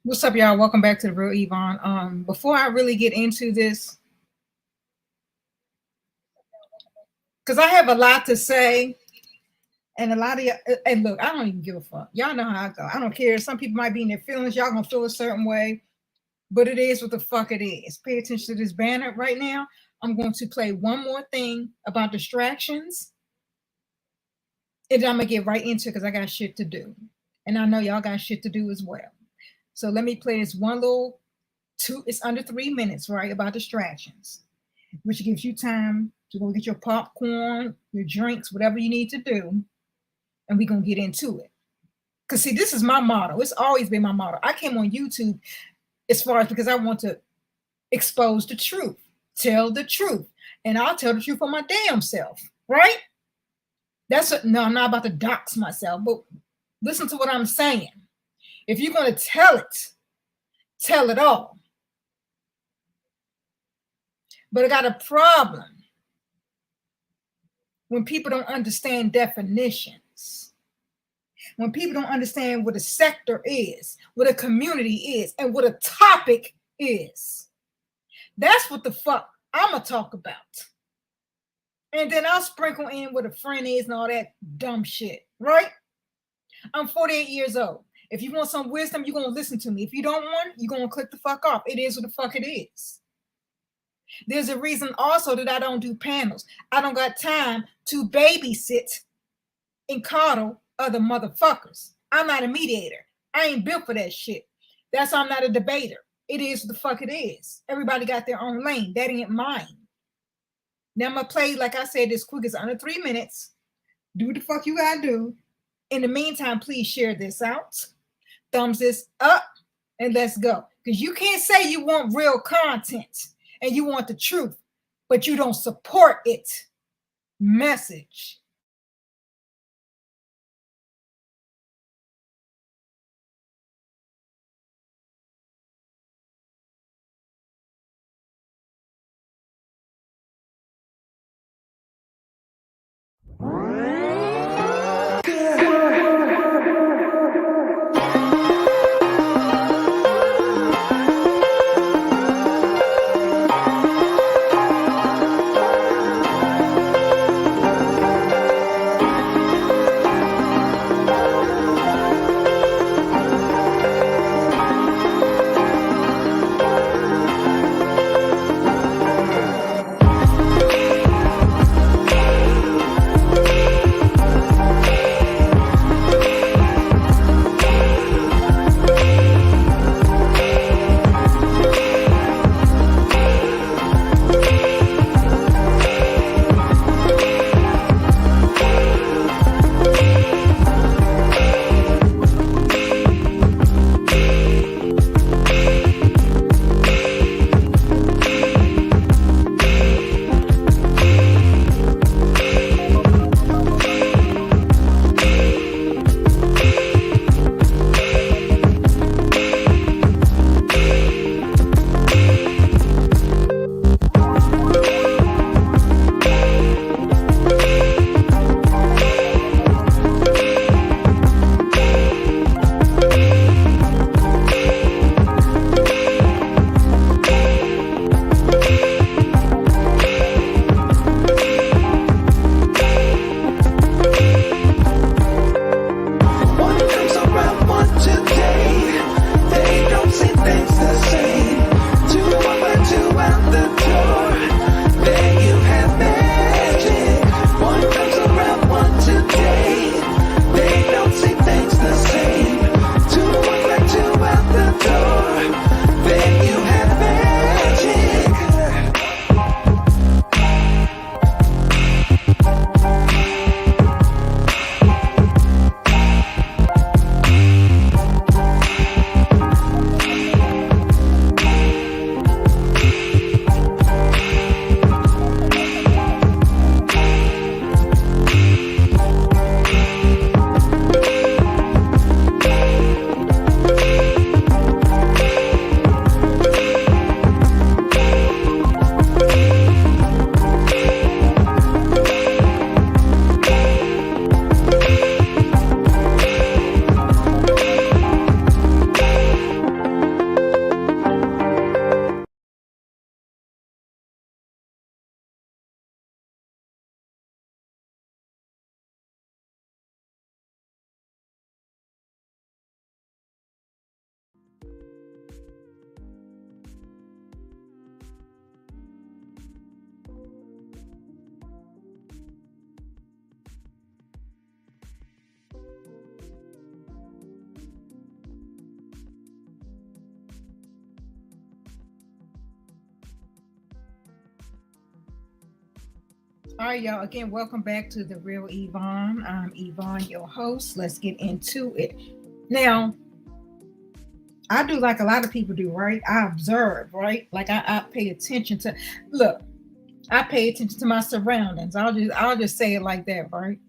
What's up, y'all? Welcome back to the Real Evvonne. Before I really get into this, because I have a lot to say, and a lot of y'all, and look, I don't even give a fuck. Y'all know how I go. I don't care. Some people might be in their feelings. Y'all gonna feel a certain way, but it is what the fuck it is. Pay attention to this banner right now. I'm going to play one more thing about distractions, and I'm gonna get right into it because I got shit to do, and I know y'all got shit to do as well. So let me play this one little it's under 3 minutes, right? About distractions, which gives you time to go get your popcorn, your drinks, whatever you need to do. And we're going to get into it. Because see, this is my motto. It's always been my motto. I came on YouTube as far as because I want to expose the truth, tell the truth. And I'll tell the truth for my damn self, right? No, I'm not about to dox myself, but listen to what I'm saying. If you're going to tell it all. But I got a problem when people don't understand definitions, when people don't understand what a sector is, what a community is, and what a topic is. That's what the fuck I'm going to talk about. And then I'll sprinkle in what a friend is and all that dumb shit, right? I'm 48 years old. If you want some wisdom, you're going to listen to me. If you don't want it, you're going to click the fuck off. It is what the fuck it is. There's a reason also that I don't do panels. I don't got time to babysit and coddle other motherfuckers. I'm not a mediator. I ain't built for that shit. That's why I'm not a debater. It is what the fuck it is. Everybody got their own lane. That ain't mine. Now I'm going to play, like I said, this quick. It's under 3 minutes. Do what the fuck you got to do. In the meantime, please share this out. Thumbs this up and let's go. Because you can't say you want real content and you want the truth, but you don't support it. Message. All right, y'all. Again, welcome back to The Real Evvonne. I'm Evvonne, your host. Let's get into it. Now, I do like a lot of people do, right? I observe, right? Like I pay attention to, look, I pay attention to my surroundings. I'll just say it like that, right?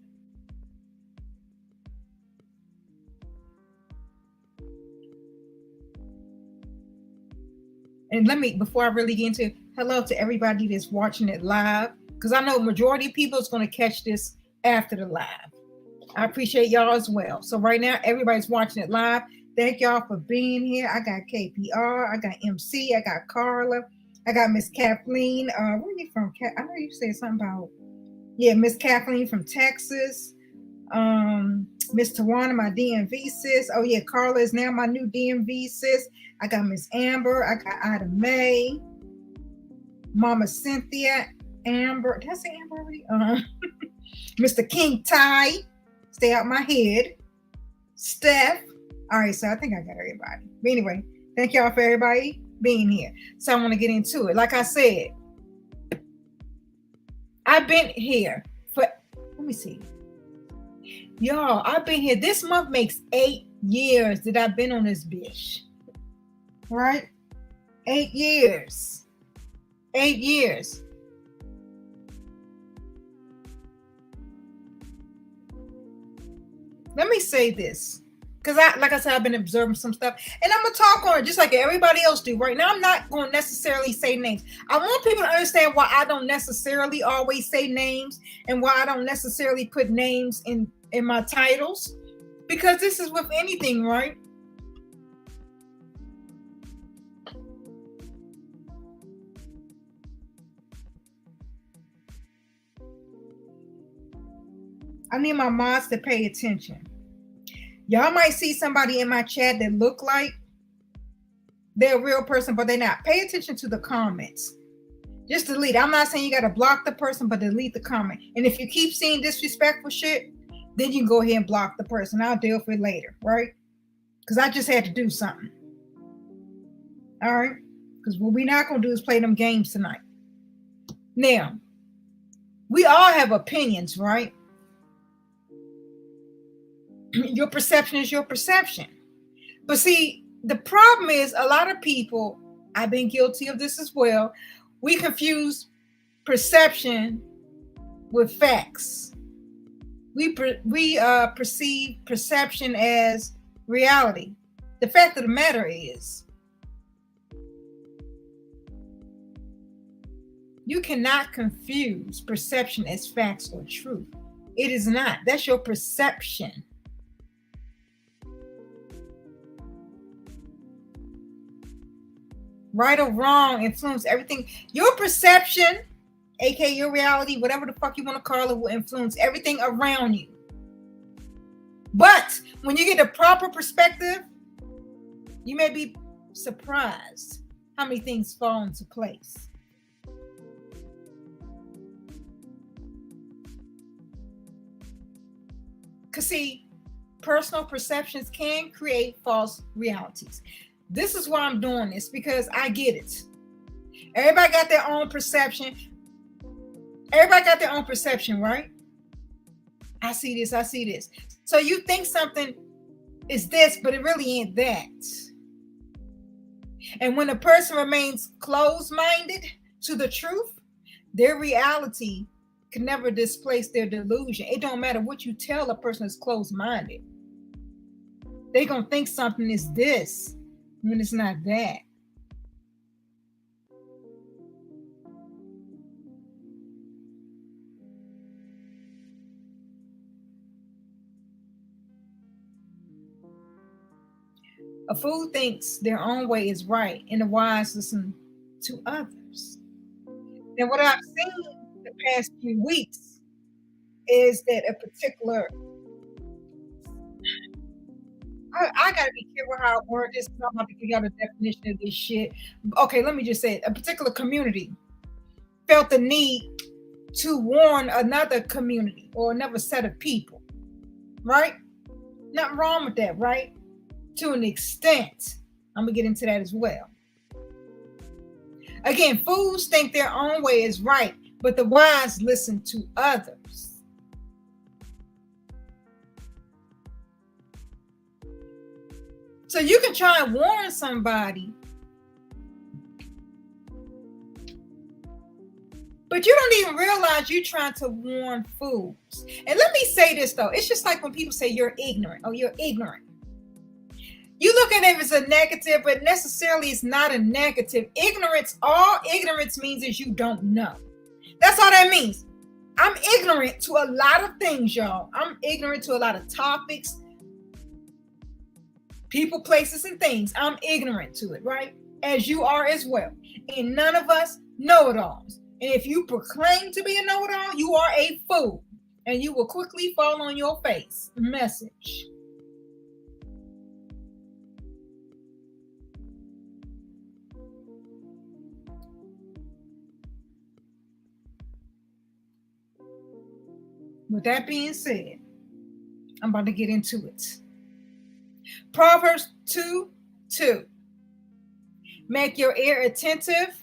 And before I really get into, hello to everybody that's watching it live, because I know majority of people is going to catch this after the live. I appreciate y'all as well. So right now, everybody's watching it live. Thank y'all for being here. I got KPR, I got MC, I got Carla, I got Miss Kathleen. Where are you from? I know you said something about, yeah, Miss Kathleen from Texas. Miss Tawana, my DMV sis. Oh yeah, Carla is now my new DMV sis. I got Miss Amber. I got Ida May. Mama Cynthia. Amber. Did I say Amber already? Mr. King Ty. Stay out my head. Steph. All right, so I think I got everybody. But anyway, thank y'all for everybody being here. So I want to get into it. Like I said, I've been here for, let me see. Y'all, I've been here. This month makes 8 years that I've been on this bitch. Right? 8 years. 8 years. Let me say this. Because like I said, I've been observing some stuff. And I'm going to talk on it just like everybody else do. Right now, I'm not going to necessarily say names. I want people to understand why I don't necessarily always say names and why I don't necessarily put names in my titles. Because this is with anything, right? I need my mods to pay attention. Y'all might see somebody in my chat that look like they're a real person, but they're not. Pay attention to the comments. Just delete. I'm not saying you got to block the person, but delete the comment. And if you keep seeing disrespectful shit, then you can go ahead and block the person. I'll deal with it later, right? Because I just had to do something. All right? Because what we're not going to do is play them games tonight. Now, we all have opinions, right? Your perception is your perception. But see, the problem is a lot of people, I've been guilty of this as well, we confuse perception with facts. We perceive perception as reality. The fact of the matter is, you cannot confuse perception as facts or truth. It is not. That's your perception. Right or wrong influence everything. Your perception, aka your reality, whatever the fuck you want to call it, will influence everything around you. But when you get the proper perspective, you may be surprised how many things fall into place. Because see, personal perceptions can create false realities. This is why I'm doing this, because I get it. Everybody got their own perception. Everybody got their own perception, right? I see this, I see this. So you think something is this, but it really ain't that. And when a person remains closed-minded to the truth, their reality can never displace their delusion. It don't matter what you tell a person that's closed-minded. They're going to think something is this when it's not that. A fool thinks their own way is right, and the wise listen to others. And what I've seen the past few weeks is that a particular, I gotta be careful how I word this, because I'm about to give y'all the definition of this shit. Okay, let me just say it. A particular community felt the need to warn another community or another set of people, right? Nothing wrong with that, right? To an extent. I'm gonna get into that as well. Again, fools think their own way is right, but the wise listen to others. So you can try and warn somebody, but you don't even realize you're trying to warn fools. And let me say this, though. It's just like when people say you're ignorant or you're ignorant. You look at it as a negative, but necessarily it's not a negative. Ignorance, all ignorance means is you don't know. That's all that means. I'm ignorant to a lot of things, y'all. I'm ignorant to a lot of topics, people, places, and things. I'm ignorant to it, right? As you are as well. And none of us know it alls. And if you proclaim to be a know-it-all, you are a fool. And you will quickly fall on your face. Message. With that being said, I'm about to get into it. Proverbs 2:2. Make your ear attentive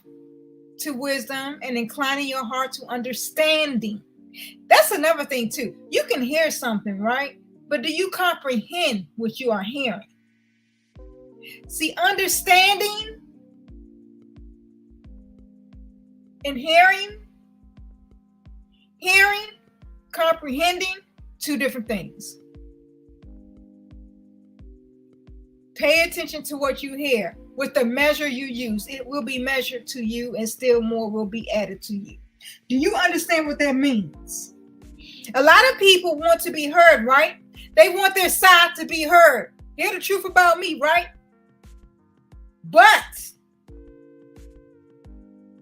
to wisdom and inclining your heart to understanding. That's another thing too. You can hear something, right? But do you comprehend what you are hearing? See, understanding and hearing, comprehending, two different things. Pay attention to what you hear. With the measure you use, it will be measured to you, and still more will be added to you. Do you understand what that means? A lot of people want to be heard, right? They want their side to be heard. Hear the truth about me, right? But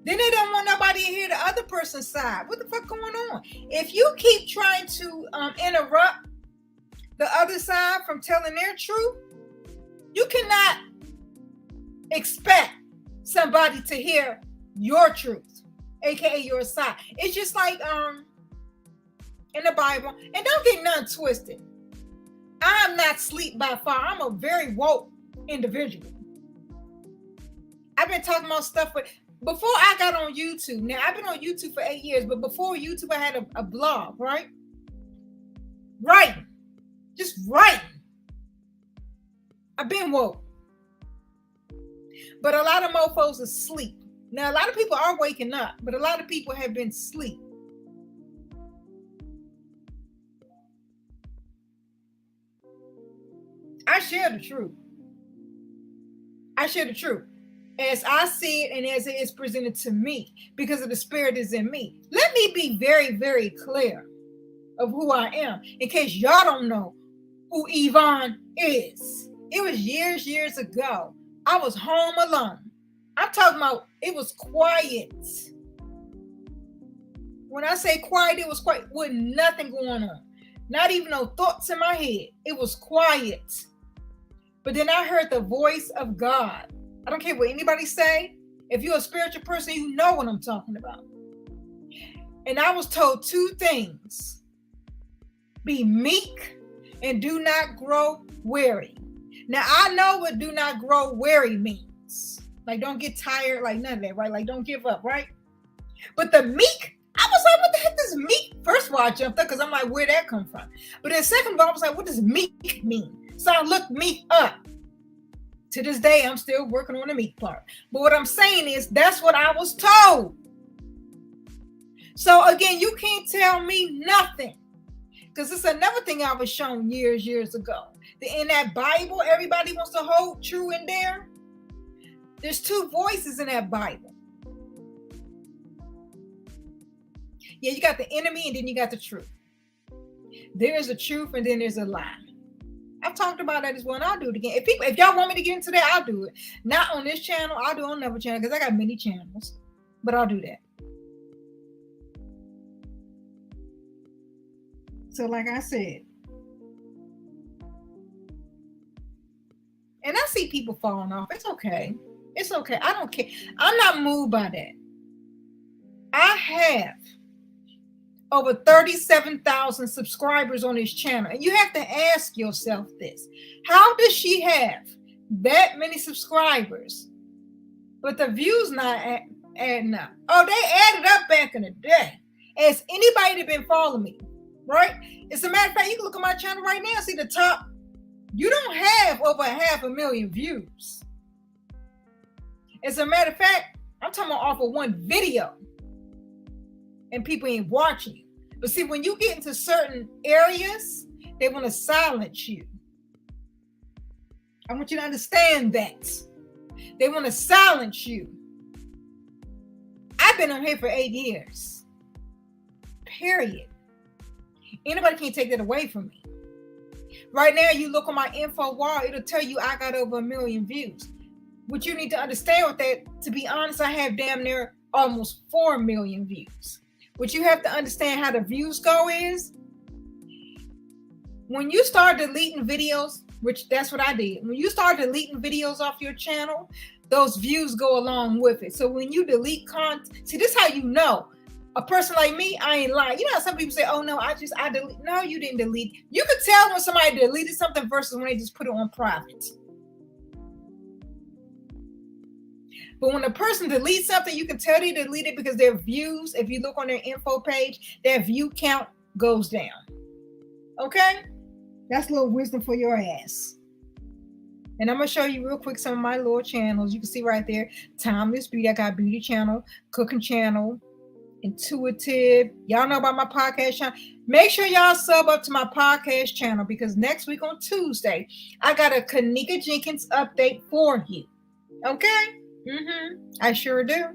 then they don't want nobody to hear the other person's side. What the fuck going on? If you keep trying to interrupt the other side from telling their truth, you cannot expect somebody to hear your truth, aka your side. It's just like in the Bible, and don't get none twisted. I am not sleep by far. I'm a very woke individual. I've been talking about stuff before I got on YouTube. Now I've been on YouTube for 8 years, but before YouTube, I had a blog, right? Writing, just writing. I've been woke. But a lot of mofos are asleep. Now, a lot of people are waking up, but a lot of people have been asleep. I share the truth. I share the truth as I see it and as it is presented to me, because of the spirit is in me. Let me be very, very clear of who I am, in case y'all don't know who Evvonne is. It was years ago. I was home alone. I'm talking about it was quiet. When I say quiet, it was quiet with nothing going on. Not even no thoughts in my head. It was quiet. But then I heard the voice of God. I don't care what anybody say. If you're a spiritual person, you know what I'm talking about. And I was told two things. Be meek and do not grow weary. Now, I know what do not grow weary means. Like, don't get tired, like none of that, right? Like, don't give up, right? But the meek, I was like, what the heck does meek? First of all, I jumped up because I'm like, where'd that come from? But then second of all, I was like, what does meek mean? So I looked meek up. To this day, I'm still working on the meek part. But what I'm saying is, that's what I was told. So again, you can't tell me nothing. Because it's another thing I was shown years ago. In that Bible, everybody wants to hold true in there. There's two voices in that Bible. Yeah, you got the enemy and then you got the truth. There's a truth and then there's a lie. I've talked about that as well, and I'll do it again. If y'all want me to get into that, I'll do it. Not on this channel, I'll do it on another channel because I got many channels. But I'll do that. So like I said, and I see people falling off. It's okay. It's okay. I don't care. I'm not moved by that. I have over 37,000 subscribers on this channel. And you have to ask yourself this. How does she have that many subscribers, but the views not adding up. Oh, they added up back in the day. As anybody that been following me, right? As a matter of fact, you can look at my channel right now, see the top. You don't have over 500,000 views. As a matter of fact, I'm talking about off of one video. And people ain't watching you. But see, when you get into certain areas, they want to silence you. I want you to understand that. They want to silence you. I've been on here for 8 years. Period. Anybody can't take that away from me. Right now, you look on my info wall, it'll tell you I got over 1 million views. What you need to understand with that, to be honest, I have damn near almost 4 million views. What you have to understand how the views go is, when you start deleting videos, which that's what I did. When you start deleting videos off your channel, those views go along with it. So when you delete content, see, this is how you know. A person like me, I ain't lying. You know how some people say, oh no, I delete. No, you didn't delete. You could tell when somebody deleted something versus when they just put it on private. But when a person deletes something, you can tell they deleted because their views, if you look on their info page, their view count goes down. Okay? That's a little wisdom for your ass. And I'm going to show you real quick some of my little channels. You can see right there, Timeless Beauty. I got beauty channel, cooking channel, intuitive. Y'all know about my podcast channel. Make sure y'all sub up to my podcast channel because next week on Tuesday, I got a KENNEKA Jenkins update for you. Okay? I sure do.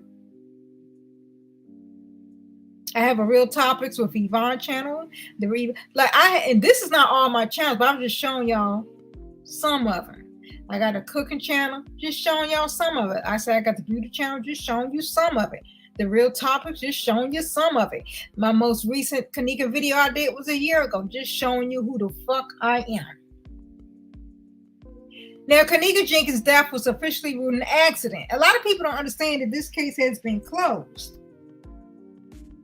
I have a Real Topics with Evvonne channel. And this is not all my channels, but I'm just showing y'all some of them. I got a cooking channel, just showing y'all some of it. I said I got the beauty channel, just showing you some of it. The Real Topics, just showing you some of it. My most recent KENNEKA video I did was a year ago, just showing you who the fuck I am. Now, KENNEKA Jenkins' death was officially ruled an accident. A lot of people don't understand that this case has been closed.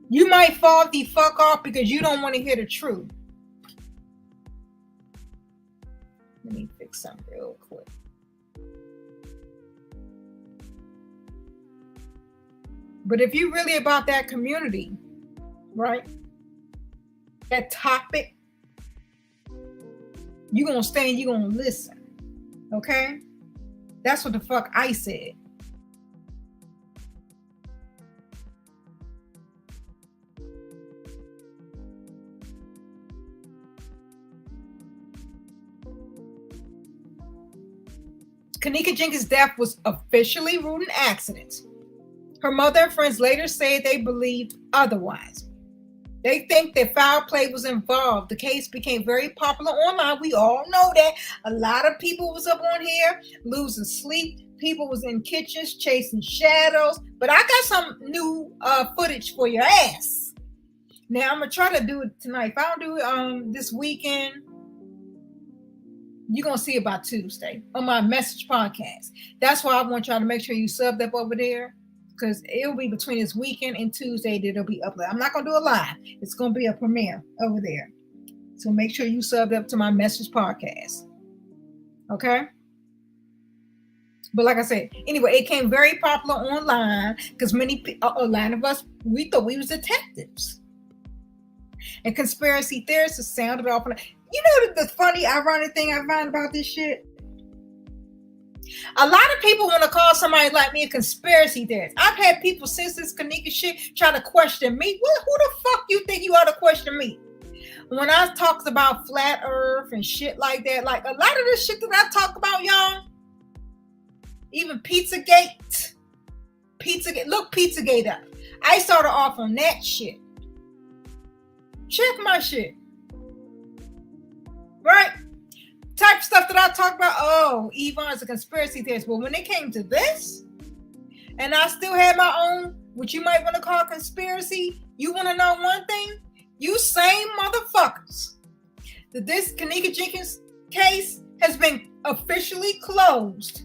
You might fall the fuck off because you don't want to hear the truth. Let me fix something real quick. But if you're really about that community, right? That topic, you're going to stay and you're going to listen. Okay? That's what the fuck I said. KENNEKA Jenkins' death was officially ruled an accident. Her mother and friends later said they believed otherwise. They think that foul play was involved. The case became very popular online. We all know that. A lot of people was up on here losing sleep. People was in kitchens chasing shadows. But I got some new footage for your ass. Now, I'm going to try to do it tonight. If I don't do it this weekend, you're going to see it by Tuesday on my message podcast. That's why I want y'all to make sure you subbed up over there. Because it'll be between this weekend and Tuesday that it'll be uploaded. I'm not going to do a live. It's going to be a premiere over there. So make sure you subbed up to my message podcast. Okay? But like I said, anyway, it became very popular online because a lot of us, we thought we was detectives. And conspiracy theorists sounded off. You know the funny, ironic thing I find about this shit? A lot of people want to call somebody like me a conspiracy theorist. I've had people since this KENNEKA shit try to question me. Who the fuck you think you ought to question me? When I talked about flat earth and shit like that, like a lot of this shit that I talk about, y'all, even Pizzagate, look Pizzagate up. I started off on that shit. Check my shit. Right? Type of stuff that I talk about, oh, Evvonne's a conspiracy theorist. Well, when it came to this, and I still had my own, what you might want to call conspiracy, you want to know one thing? You same motherfuckers, that this KENNEKA Jenkins case has been officially closed.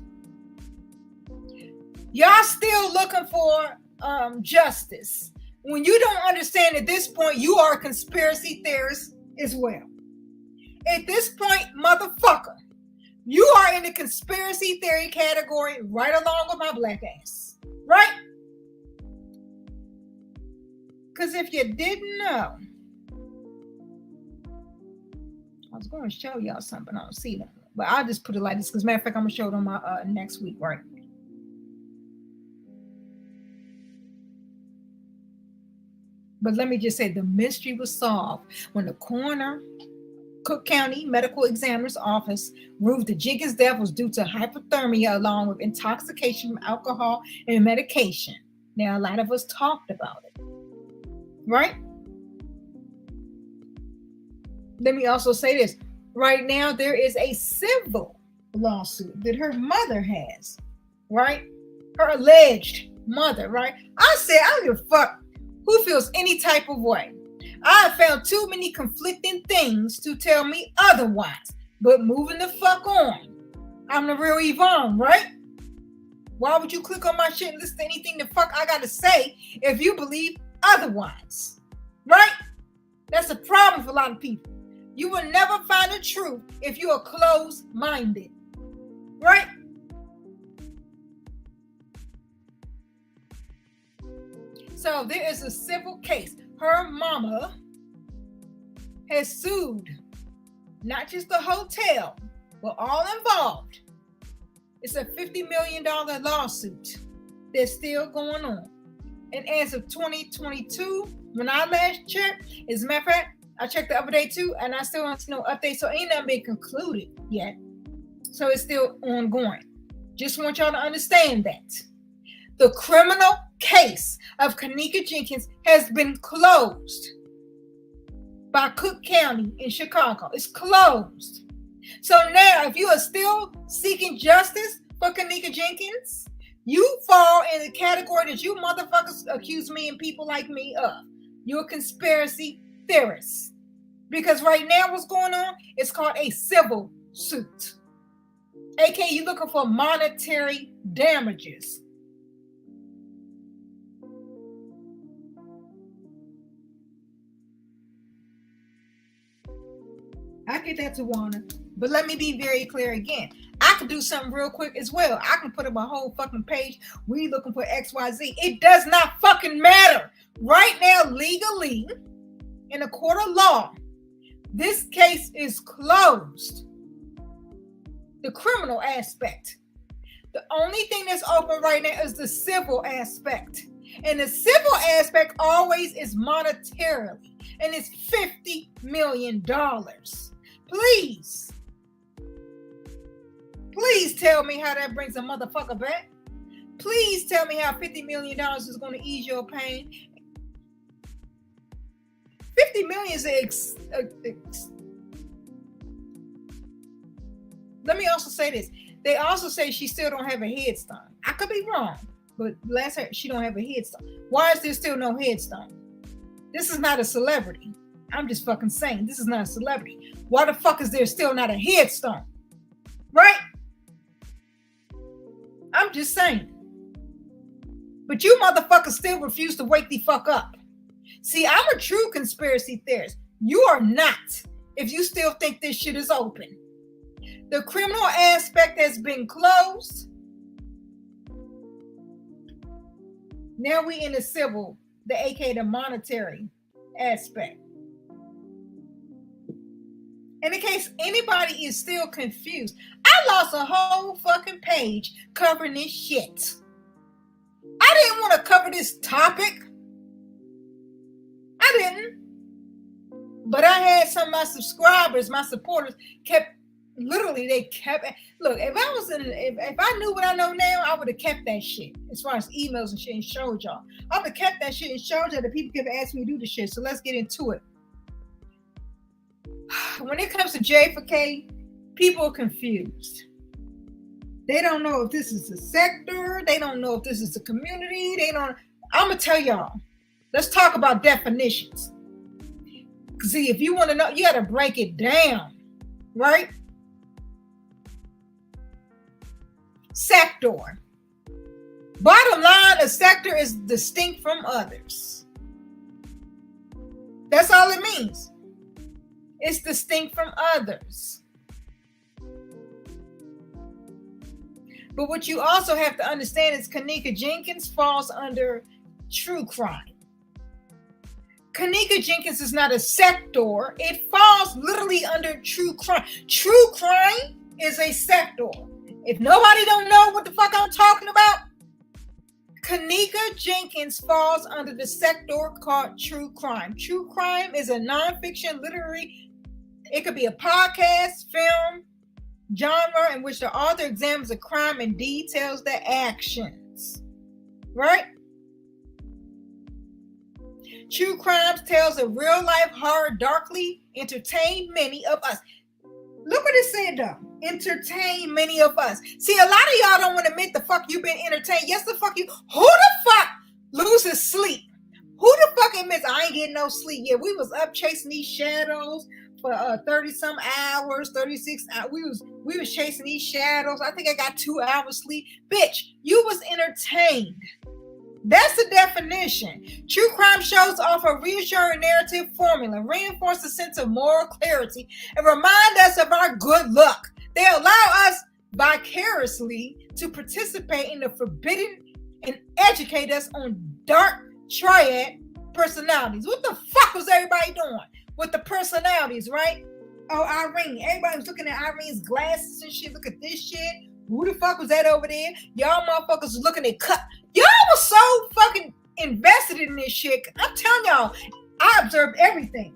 Y'all still looking for justice. When you don't understand at this point, you are a conspiracy theorist as well. At this point, motherfucker, you are in the conspiracy theory category right along with my black ass. Right? Because if you didn't know, I was going to show y'all something. I don't see them. But I'll just put it like this. Because matter of fact, I'm going to show it on my next week, right? But let me just say, the mystery was solved when the coroner, Cook County Medical Examiner's Office, ruled that Jenkins' death was due to hypothermia along with intoxication from alcohol and medication. Now, a lot of us talked about it, right? Let me also say this. Right now, there is a civil lawsuit that her mother has, right? Her alleged mother, right? I said, I don't give a fuck who feels any type of way. I have found too many conflicting things to tell me otherwise. But moving the fuck on. I'm the real Evvonne, right? Why would you click on my shit and listen to anything the fuck I gotta say if you believe otherwise? Right? That's a problem for a lot of people. You will never find the truth if you are closed-minded. Right? So there is a civil case. Her mama has sued not just the hotel, but all involved. It's a $50 million lawsuit that's still going on. And as of 2022, when I last checked, as a matter of fact, I checked the other day too, and I still don't see no update. So ain't nothing been concluded yet. So it's still ongoing. Just want y'all to understand that. The criminal case of KENNEKA Jenkins has been closed by Cook County in Chicago. It's closed. So now, if you are still seeking justice for KENNEKA Jenkins, you fall in the category that you motherfuckers accuse me and people like me of. You're a conspiracy theorist. Because right now what's going on, it's called a civil suit. AKA, you're looking for monetary damages. I get that, Tawana. But let me be very clear again. I can do something real quick as well. I can put up a whole fucking page. We looking for XYZ. It does not fucking matter. Right now, legally, in a court of law, this case is closed. The criminal aspect. The only thing that's open right now is the civil aspect. And the civil aspect always is monetarily. And it's $50 million. Please tell me how that brings a motherfucker back. Please tell me how $50 million is going to ease your pain. 50 million is Let me also say this. They also say she still don't have a headstone. I could be wrong, but last heard she don't have a headstone. Why is there still no headstone? This is not a celebrity. I'm just fucking saying, this is not a celebrity. Why the fuck is there still not a headstone? Right? I'm just saying. But you motherfuckers still refuse to wake the fuck up. See, I'm a true conspiracy theorist. You are not, if you still think this shit is open. The criminal aspect has been closed. Now we in the civil, the aka the monetary aspect. And in case anybody is still confused, I lost a whole fucking page covering this shit. I didn't want to cover this topic. I didn't. But I had some of my subscribers, my supporters, look, if I knew what I know now, I would have kept that shit as far as emails and shit and showed y'all. I would have kept that shit and showed y'all that people kept asking me to do the shit. So let's get into it. When it comes to J4K, people are confused. They don't know if this is a sector. They don't know if this is a community. I'm going to tell y'all. Let's talk about definitions. See, if you want to know, you got to break it down, right? Sector. Bottom line, a sector is distinct from others. That's all it means. It's distinct from others. But what you also have to understand is KENNEKA Jenkins falls under true crime. KENNEKA Jenkins is not a sector. It falls literally under true crime. True crime is a sector. If nobody don't know what the fuck I'm talking about, KENNEKA Jenkins falls under the sector called true crime. True crime is a nonfiction literary. It could be a podcast, film, genre in which the author examines a crime and details the actions. Right? True crimes tells a real life horror darkly entertain many of us. Look what it said though. Entertain many of us. See, a lot of y'all don't want to admit the fuck you've been entertained. Yes, the fuck you. Who the fuck loses sleep? Who the fuck admits I ain't getting no sleep? Yeah, we was up chasing these shadows for 30 some hours, 36 hours. We was chasing these shadows. I think I got 2 hours sleep. Bitch, you was entertained. That's the definition. True crime shows offer a reassuring narrative formula, reinforce a sense of moral clarity, and remind us of our good luck. They allow us vicariously to participate in the forbidden and educate us on dark triad personalities. What the fuck was everybody doing with the personalities, right? Oh, Irene. Everybody was looking at Irene's glasses and shit. Look at this shit. Who the fuck was that over there? Y'all motherfuckers was looking at cut. Y'all was so fucking invested in this shit. I'm telling y'all, I observed everything.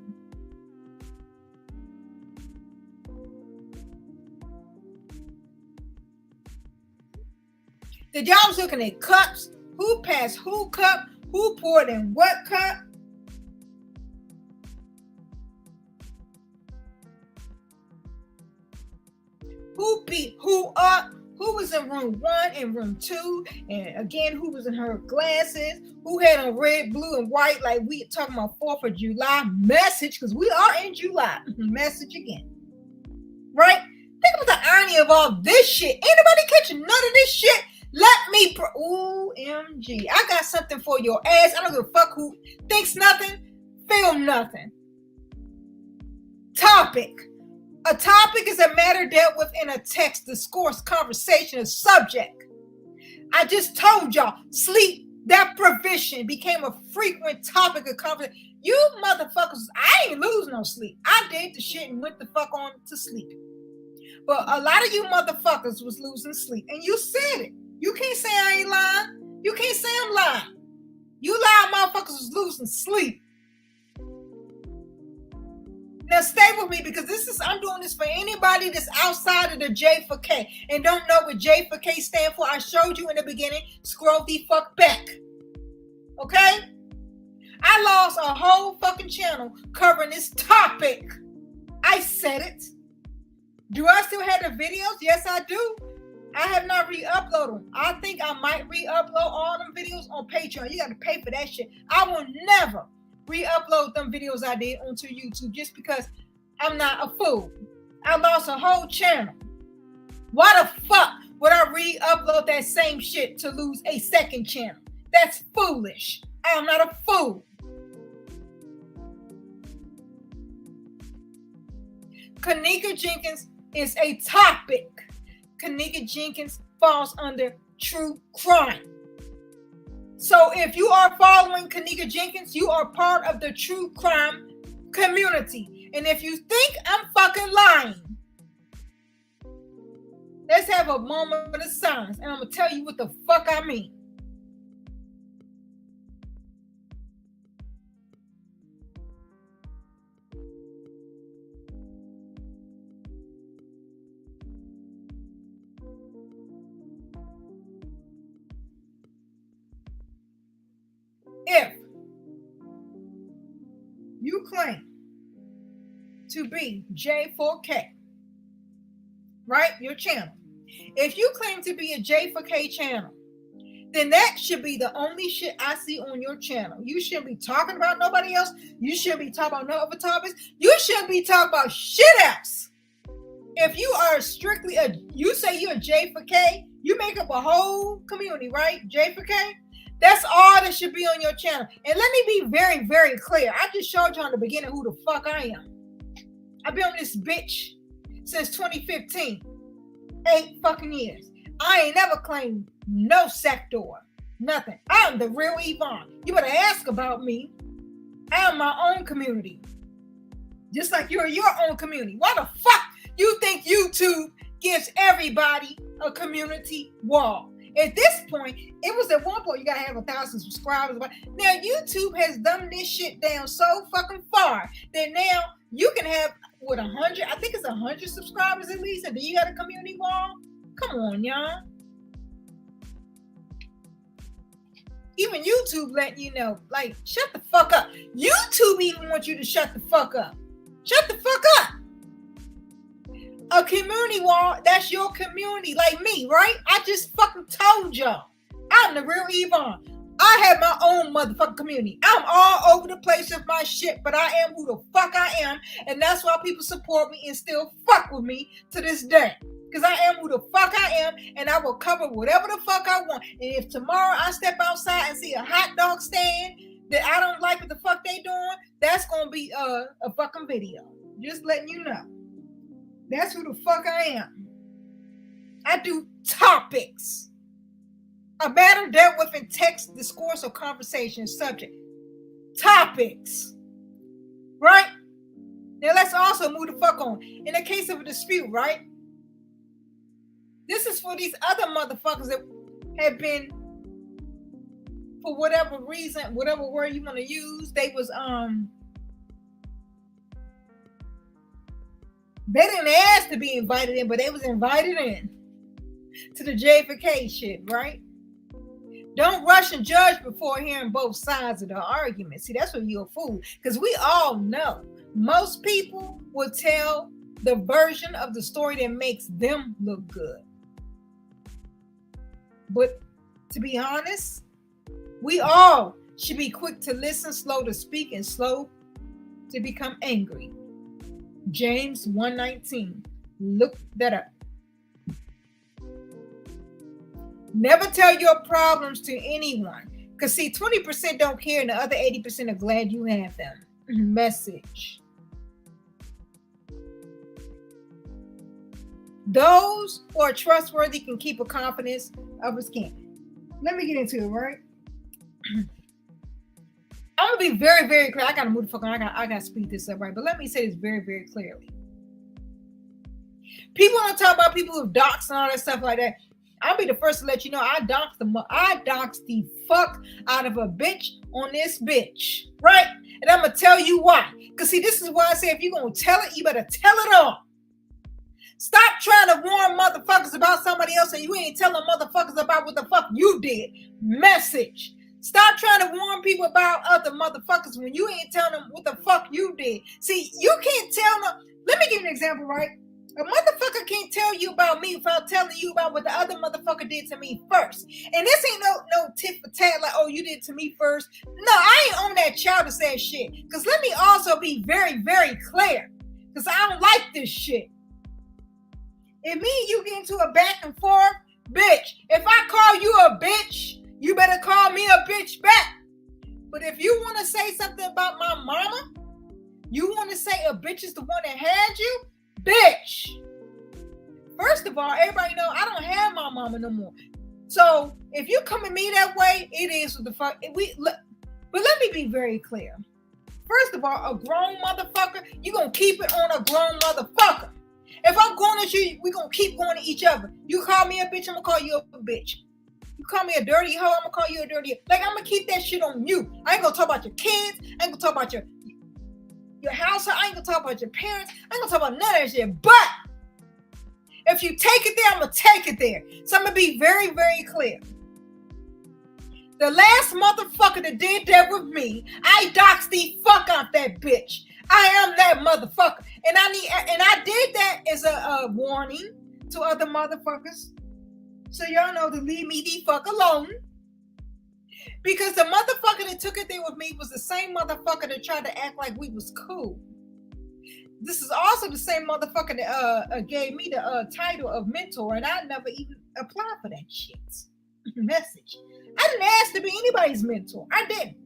That y'all was looking at cups. Who passed who cup? Who poured in what cup? Who beat who up? Who was in room 1 and room 2? And again, who was in her glasses? Who had on red, blue, and white like we talking about 4th of July message? Because we are in July. Message again. Right? Think about the irony of all this shit. Anybody catching none of this shit? Let me OMG. I got something for your ass. I don't give a fuck who thinks nothing, feel nothing. Topic. A topic is a matter dealt with in a text, discourse, conversation, a subject. I just told y'all, sleep deprivation became a frequent topic of conversation. You motherfuckers, I ain't lose no sleep. I did the shit and went the fuck on to sleep. But a lot of you motherfuckers was losing sleep. And you said it. You can't say I ain't lying. You can't say I'm lying. You lying motherfuckers was losing sleep. Now stay with me because I'm doing this for anybody that's outside of the J for K and don't know what J for K stand for. I showed you in the beginning. Scroll the fuck back. Okay? I lost a whole fucking channel covering this topic. I said it. Do I still have the videos? Yes, I do. I have not re-uploaded them. I think I might re-upload all them videos on Patreon. You got to pay for that shit. I will never re-upload them videos I did onto YouTube just because I'm not a fool. I lost a whole channel. Why the fuck would I re-upload that same shit to lose a second channel? That's foolish. I am not a fool. KENNEKA Jenkins is a topic. KENNEKA Jenkins falls under true crime. So if you are following KENNEKA Jenkins, you are part of the true crime community. And if you think I'm fucking lying, let's have a moment of silence. And I'm going to tell you what the fuck I mean. If you claim to be J4K, right? Your channel. If you claim to be a J4K channel, then that should be the only shit I see on your channel. You shouldn't be talking about nobody else. You shouldn't be talking about no other topics. You shouldn't be talking about shit else. If you are strictly you say you're a J4K, you make up a whole community, right? J4K. That's all that should be on your channel. And let me be very, very clear. I just showed you in the beginning who the fuck I am. I've been on this bitch since 2015. 8 fucking years. I ain't never claimed no sector. Nothing. I'm the real Evvonne. You better ask about me. I am my own community. Just like you're your own community. Why the fuck you think YouTube gives everybody a community wall? At this point, it was at one point you gotta have 1,000 subscribers. Now YouTube has dumbed this shit down so fucking far that now you can have 100. I think it's 100 subscribers at least, and then you got a community wall. Come on, y'all. Even YouTube letting you know, like, shut the fuck up. YouTube even wants you to shut the fuck up. Shut the fuck up. A community wall, that's your community, like me, right? I just fucking told y'all. I'm the real Evvonne. I have my own motherfucking community. I'm all over the place with my shit, but I am who the fuck I am, and that's why people support me and still fuck with me to this day. Because I am who the fuck I am, and I will cover whatever the fuck I want. And if tomorrow I step outside and see a hot dog stand that I don't like what the fuck they doing, that's gonna be a fucking video. Just letting you know. That's who the fuck I am. I do topics. A matter dealt with in text, discourse, or conversation subject. Topics. Right? Now let's also move the fuck on. In the case of a dispute, right? This is for these other motherfuckers that have been, for whatever reason, whatever word you want to use, they was they didn't ask to be invited in, but they was invited in to the JFK shit, right? Don't rush and judge before hearing both sides of the argument. See, that's when you're a fool. Because we all know most people will tell the version of the story that makes them look good. But to be honest, we all should be quick to listen, slow to speak, and slow to become angry. James 1:19. Look that up. Never tell your problems to anyone. Because see, 20% don't care and the other 80% are glad you have them. Message. Those who are trustworthy can keep a confidence, others can't. Let me get into it, right? I'm gonna be very, very clear. I gotta move the fuck on. I gotta speed this up, right? But let me say this very, very clearly. People want to talk about people who dox and all that stuff like that. I'll be the first to let you know I dox the fuck out of a bitch on this bitch, right? And I'm gonna tell you why. Cause see, this is why I say if you're gonna tell it, you better tell it all. Stop trying to warn motherfuckers about somebody else and you ain't telling motherfuckers about what the fuck you did. Message. Stop trying to warn people about other motherfuckers when you ain't telling them what the fuck you did. See, you can't tell them. Let me give you an example, right? A motherfucker can't tell you about me without telling you about what the other motherfucker did to me first. And this ain't no tit for tat like, oh, you did to me first. No, I ain't on that childish ass shit. Because let me also be very, very clear. Because I don't like this shit. If me and you get into a back and forth, bitch, if I call you a bitch, you better call me a bitch back. But if you want to say something about my mama, you want to say a bitch is the one that had you, bitch. First of all, everybody know I don't have my mama no more. So if you come at me that way, it is what the fuck. But let me be very clear. First of all, a grown motherfucker, you gonna keep it on a grown motherfucker. If I'm going at you, we gonna keep going at each other. You call me a bitch, I'm gonna call you a bitch. You call me a dirty hoe, I'm gonna call you a dirty hoe. Like, I'm gonna keep that shit on you. I ain't gonna talk about your kids. I ain't gonna talk about your household. I ain't gonna talk about your parents. I ain't gonna talk about none of that shit. But if you take it there, I'm gonna take it there. So I'm gonna be very, very clear. The last motherfucker that did that with me, I doxed the fuck out that bitch. I am that motherfucker. And I did that as a warning to other motherfuckers. So y'all know to leave me the fuck alone. Because the motherfucker that took it there with me was the same motherfucker that tried to act like we was cool. This is also the same motherfucker that gave me the title of mentor, and I never even applied for that shit. Message. I didn't ask to be anybody's mentor. I didn't.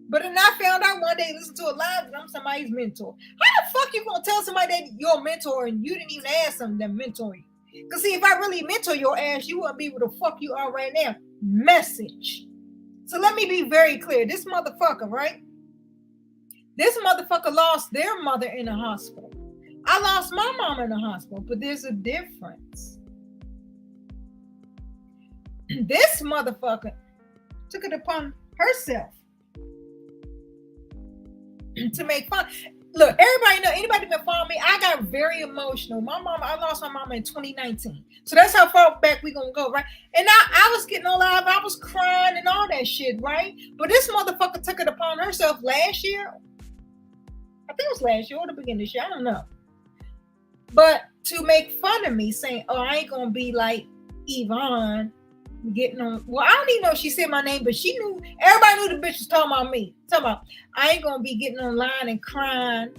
But then I found out one day, listen to a live, and I'm somebody's mentor. How the fuck you gonna tell somebody that you're a mentor and you didn't even ask them to mentor you? Because see, if I really mentor your ass, you wouldn't be where the fuck you are right now. Message. So let me be very clear. This motherfucker, right? This motherfucker lost their mother in the hospital. I lost my mama in the hospital, but there's a difference. This motherfucker took it upon herself to make fun. Look, everybody know, anybody been following me, I got very emotional. I lost my mama in 2019. So that's how far back we gonna go, right? And I was getting all out, I was crying and all that shit, right? But this motherfucker took it upon herself last year. I think it was last year or the beginning of this year, I don't know. But to make fun of me, saying, oh, I ain't gonna be like Evvonne, getting on. Well, I don't even know if she said my name, but she knew, everybody knew the bitch was talking about me. Talking about, I ain't gonna be getting online and crying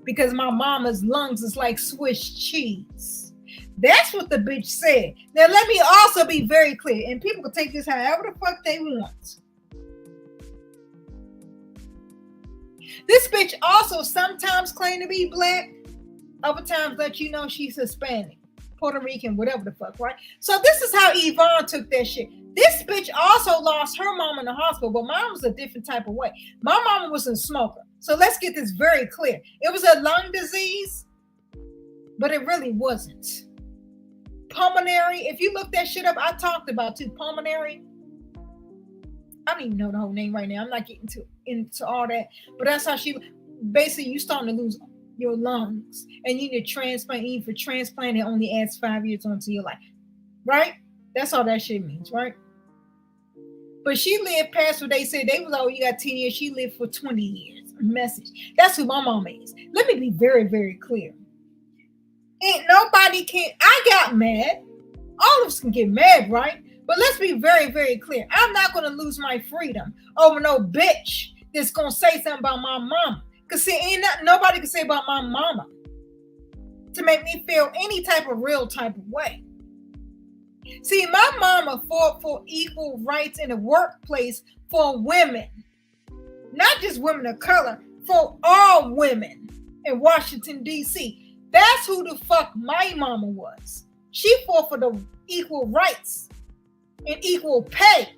because my mama's lungs is like Swiss cheese. That's what the bitch said. Now, let me also be very clear, and people can take this however the fuck they want. This bitch also sometimes claim to be black, other times let you know she's Hispanic, Puerto Rican, whatever the fuck, right? So this is how Evvonne took that shit. This bitch also lost her mom in the hospital, but mine was a different type of way. My mama was a smoker. So let's get this very clear. It was a lung disease, but it really wasn't. Pulmonary, if you look that shit up, I talked about too. Pulmonary, I don't even know the whole name right now. I'm not getting into all that, but that's how she, basically you starting to lose your lungs and you need to transplant. Even for transplant, it only adds 5 years onto your life, right? That's all that shit means, right? But she lived past what they said. They was, oh, you got 10 years. She lived for 20 years. Message. That's who my mama is. Let me be very, very clear. Ain't nobody can. I got mad. All of us can get mad, right? But let's be very, very clear. I'm not going to lose my freedom over no bitch that's going to say something about my mama. Because see, ain't nobody can say about my mama to make me feel any type of real type of way. See, my mama fought for equal rights in the workplace for women. Not just women of color, for all women in Washington, D.C. That's who the fuck my mama was. She fought for the equal rights and equal pay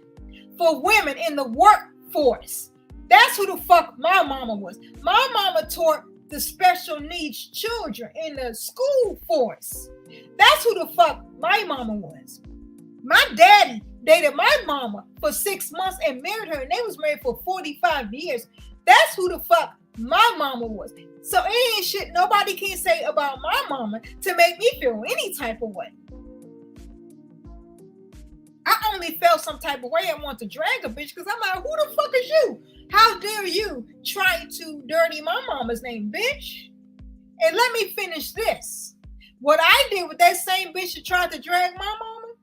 for women in the workforce. That's who the fuck my mama was. My mama taught the special needs children in the school force. That's who the fuck my mama was. My daddy dated my mama for 6 months and married her, and they was married for 45 years. That's who the fuck my mama was. So it ain't shit nobody can say about my mama to make me feel any type of way. I only felt some type of way. I want to drag a bitch because I'm like, who the fuck is you? How dare you try to dirty my mama's name, bitch? And let me finish this. What I did with that same bitch that tried to drag my mama,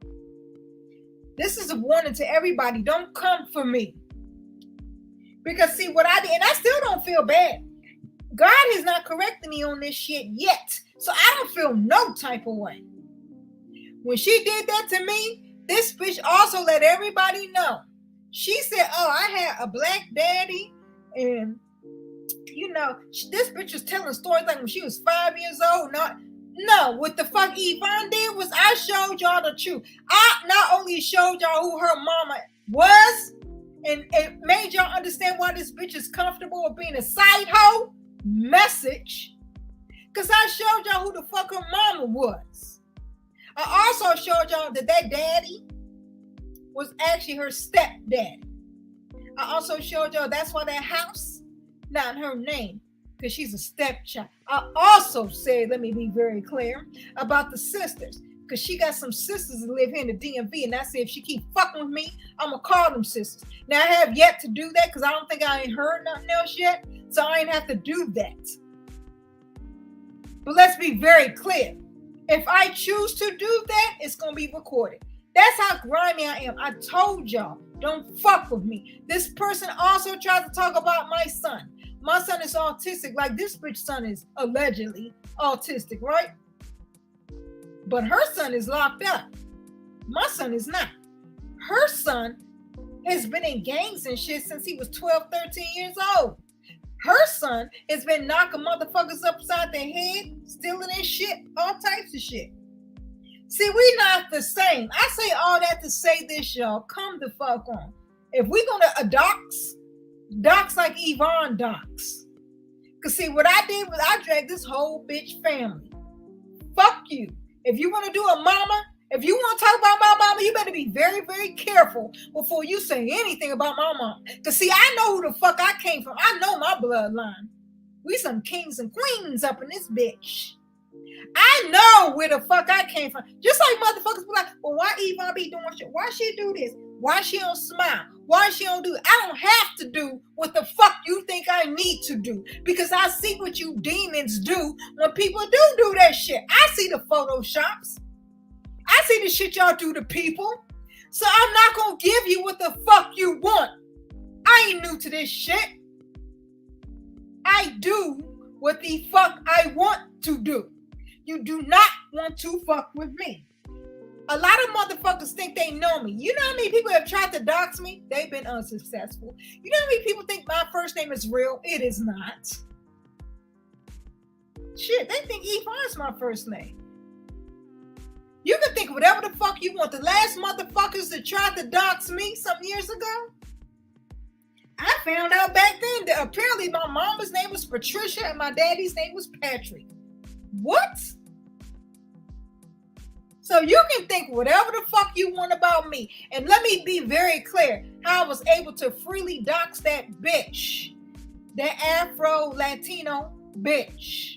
this is a warning to everybody. Don't come for me. Because see what I did, and I still don't feel bad. God has not corrected me on this shit yet. So I don't feel no type of way. When she did that to me, this bitch also let everybody know. She said, oh, I had a black daddy. And, you know, this bitch was telling stories like when she was 5 years old. No, what the fuck Evvonne did was I showed y'all the truth. I not only showed y'all who her mama was and made y'all understand why this bitch is comfortable with being a side hoe. Message. Because I showed y'all who the fuck her mama was. I also showed y'all that daddy was actually her stepdaddy. I also showed y'all that's why that house not her name, because she's a stepchild. I also said, let me be very clear, about the sisters, because she got some sisters that live here in the DMV, and I said, if she keep fucking with me, I'm going to call them sisters. Now, I have yet to do that, because I don't think I ain't heard nothing else yet, so I ain't have to do that. But let's be very clear. If I choose to do that, it's going to be recorded. That's how grimy I am. I told y'all, don't fuck with me. This person also tried to talk about my son. My son is autistic, like this bitch son is allegedly autistic, right? But her son is locked up. My son is not. Her son has been in gangs and shit since he was 12, 13 years old. Her son has been knocking motherfuckers upside their head, stealing their shit, all types of shit. See, we not the same. I say all that to say this, y'all. Come the fuck on. If we're going to dox like Evvonne dox. Because see, what I did was I dragged this whole bitch family. Fuck you. If you want to do a mama, if you want to talk about my mama, you better be very, very careful before you say anything about my mom. Because see, I know who the fuck I came from. I know my bloodline. We some kings and queens up in this bitch. I know where the fuck I came from. Just like motherfuckers be like, well, why Evvonne be doing shit? Why she do this? Why she don't smile? Why she don't do it? I don't have to do what the fuck you think I need to do. Because I see what you demons do when people do that shit. I see the photoshops. I see the shit y'all do to people. So I'm not going to give you what the fuck you want. I ain't new to this shit. I do what the fuck I want to do. You do not want to fuck with me. A lot of motherfuckers think they know me. You know how many people have tried to dox me? They've been unsuccessful. You know how many people think my first name is real? It is not. Shit, they think Evvonne's my first name. You can think whatever the fuck you want. The last motherfuckers that tried to dox me some years ago, I found out back then that apparently my mama's name was Patricia and my daddy's name was Patrick. What? So you can think whatever the fuck you want about me. And let me be very clear how I was able to freely dox that bitch. That Afro-Latino bitch.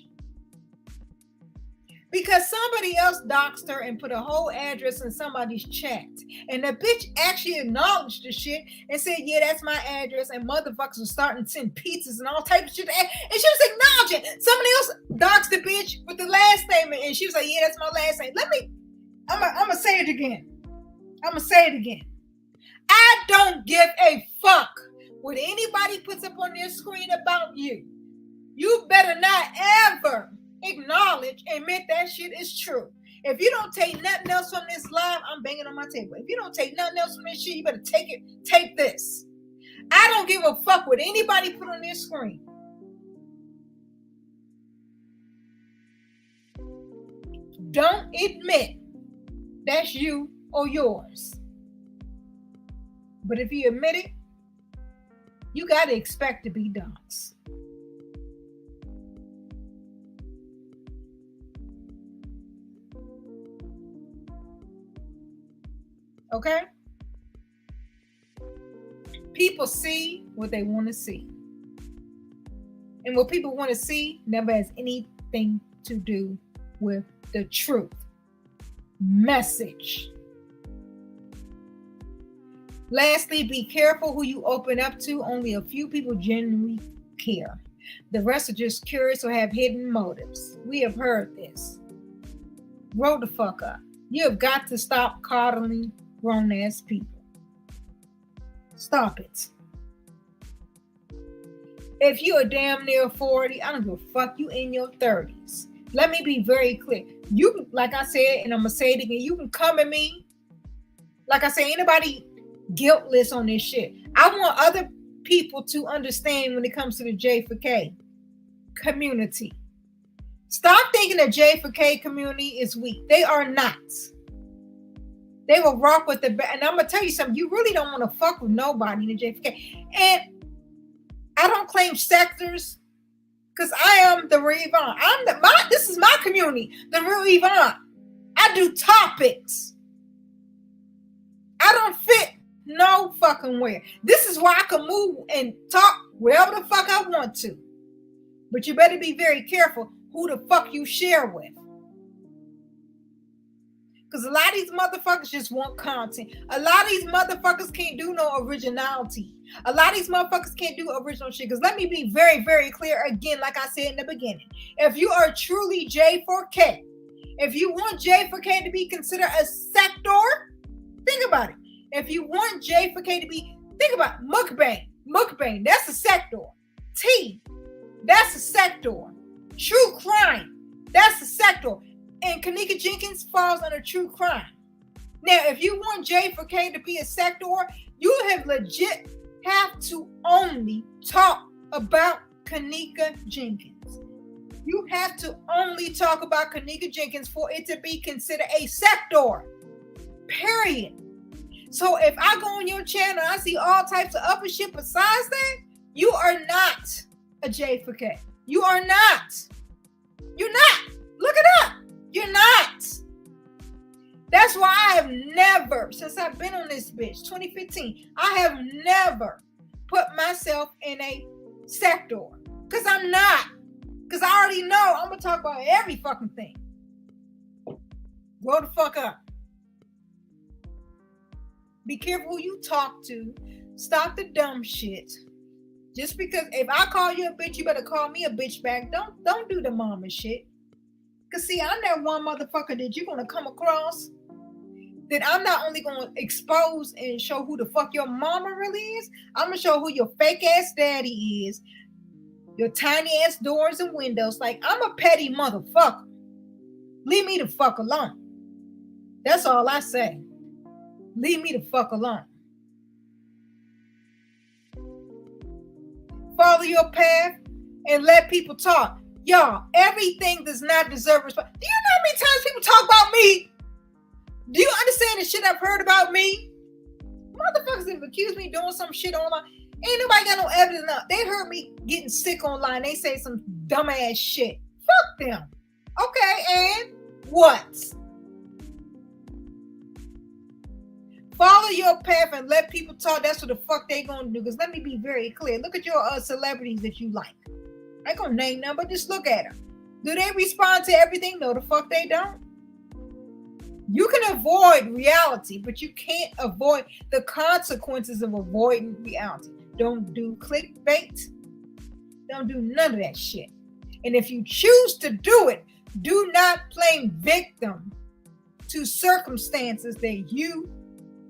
Because somebody else doxed her and put a whole address in somebody's chat. And the bitch actually acknowledged the shit and said, yeah, that's my address. And motherfuckers were starting to send pizzas and all types of shit. And she was acknowledging. Somebody else doxed the bitch with the last name. And she was like, yeah, that's my last name. I'm going to say it again. I don't give a fuck what anybody puts up on their screen about you. You better not ever acknowledge and admit that shit is true. If you don't take nothing else from this live, I'm banging on my table. If you don't take nothing else from this shit, you better take this. I don't give a fuck what anybody put on their screen. Don't admit that's you or yours. But if you admit it, you got to expect to be doxxed. Okay? People see what they want to see. And what people want to see never has anything to do with the truth. Message. Lastly, be careful who you open up to. Only a few people genuinely care. The rest are just curious or have hidden motives. We have heard this. Grow the fuck up. You have got to stop coddling grown-ass people. Stop it. If you are damn near 40, I don't give a fuck, you in your 30s. Let me be very clear. You, like I said, and I'm going to say it again, you can come at me. Like I say, anybody guiltless on this shit. I want other people to understand when it comes to the J for K community. Stop thinking the J for K community is weak. They are not. They will rock with the best. And I'm going to tell you something. You really don't want to fuck with nobody in the J for K. And I don't claim sectors because I am the real Evvonne. This is my community, the real Evvonne. I do topics. I don't fit no fucking where. This is why I can move and talk wherever the fuck I want to. But you better be very careful who the fuck you share with. Because a lot of these motherfuckers just want content. A lot of these motherfuckers can't do no originality. A lot of these motherfuckers can't do original shit. Because let me be very, very clear again, like I said in the beginning. If you are truly J4K, if you want J4K to be considered a sector, think about it. If you want J4K to be, think about it. Mukbang, that's a sector. T, that's a sector. True crime, that's a sector. And KENNEKA Jenkins falls under true crime. Now, if you want J4K to be a sector, you have legit have to only talk about KENNEKA Jenkins. You have to only talk about KENNEKA Jenkins for it to be considered a sector. Period. So if I go on your channel and I see all types of upper shit besides that, you are not a J4K. You are not. You're not. Look it up. You're not. That's why I have never, since I've been on this bitch, 2015, I have never put myself in a sector. Because I'm not. Because I already know I'm going to talk about every fucking thing. Grow the fuck up. Be careful who you talk to. Stop the dumb shit. Just because if I call you a bitch, you better call me a bitch back. Don't do the mama shit. Because see, I'm that one motherfucker that you're going to come across that I'm not only going to expose and show who the fuck your mama really is, I'm going to show who your fake ass daddy is, your tiny ass doors and windows. Like, I'm a petty motherfucker. Leave me the fuck alone. That's all I say. Leave me the fuck alone. Follow your path and let people talk. Y'all, everything does not deserve respect. Do you know how many times people talk about me? Do you understand the shit I've heard about me? Motherfuckers have accused me doing some shit online. Ain't nobody got no evidence enough. They heard me getting sick online. They say some dumbass shit. Fuck them. Okay, and what? Follow your path and let people talk. That's what the fuck they gonna do. Because let me be very clear. Look at your celebrities that you like. I ain't gonna name them, but just look at them. Do they respond to everything? No, the fuck they don't. You can avoid reality, but you can't avoid the consequences of avoiding reality. Don't do clickbait. Don't do none of that shit. And if you choose to do it, do not play victim to circumstances that you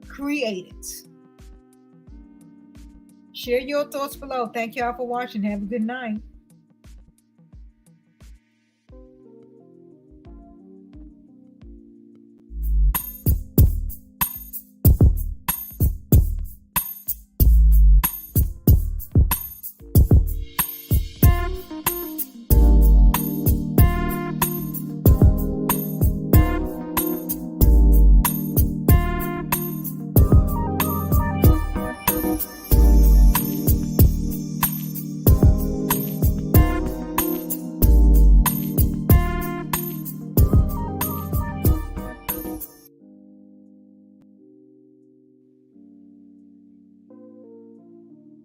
created. Share your thoughts below. Thank y'all for watching. Have a good night.